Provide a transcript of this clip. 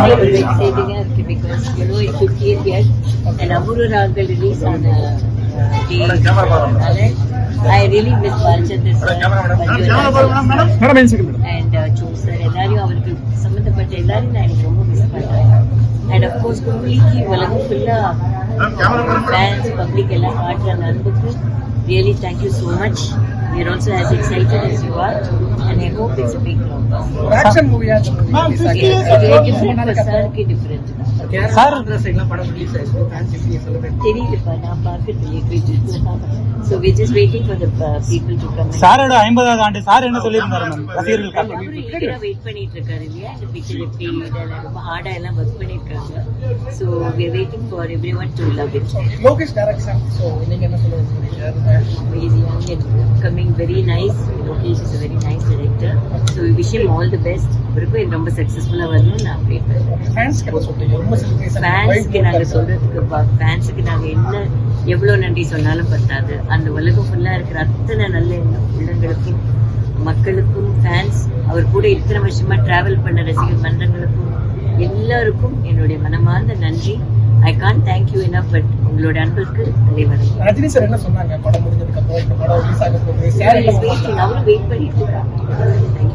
exciting because it's 50th year and Amuru Ragal release on day. I really miss Balchandra sir and Chu sir. எல்லாரையும் அவருக்கு சம்பந்தப்பட்ட எல்லாரையும் நான் எனக்கு ரொம்ப மிஸ் பண்றேன். And of course completely உலகம் ஃபுல்லா fans public எல்லாம் காட்டுற அன்புக்கு really thank you so much. We are also as excited as you are and I hope it's a big crowd. Action movie ah different personality different. Sir andra side la padam release ஆயிருக்கு fans எப்படி celebrate தெரியலப்பா நான் பார்க்கறதுல so we just waiting for the people to come. சாரோட 50வது ஆண்டு sir என்ன சொல்லிருந்தாரு ma'am ரசிகர்களுக்காக அவரு wait பண்ணிட்டு இருக்காரு இல்லையா இந்த பிக்சர் எப்படி இதெல்லாம் ரொம்ப ஹார்டா எல்லாம் வர்க் பண்ணிருக்காங்க. So we are waiting for everyone to love it. Lokesh direction so நீங்க என்ன சொல்லுவீங்க? He is young and coming very nice. Lokesh is a very nice director. So we wish him all the best. அவருக்கும் ரொம்ப சக்சஸ்ஃபுல்லா வரணும் நான் pray பண்றேன். Fans கிட்ட சொல்றீங்க ரொம்ப செலிப்ரேஷன் ஃபேன்ஸ்க்கு நாங்க சொல்றதுக்கு ஃபேன்ஸ்க்கு நாங்க என்ன எவ்வளவு நன்றி சொன்னாலும் பத்தாது. அந்த உலகம் ஃபுல்லா இருக்கிற அத்தனை நல்ல உள்ளங்களுக்கும் மக்களுக்கும் ஃபேன்ஸ் அவர் கூட இத்தனை வருஷமா டிராவல் பண்ண ரசிகர் மன்றங்களுக்கும் எல்லாருக்கும் என்னுடைய மனமார்ந்த நன்றி. I can't thank you enough but உங்களோட அன்புக்கு தலைவர் ரஜினி சார் என்ன சொன்னாங்க படம் முடிஞ்சதுக்கு அப்புறம் இந்த படம் ரிலீஸ் ஆக போகுது அவரும் வெயிட் பண்ணிட்டு இருக்காங்க.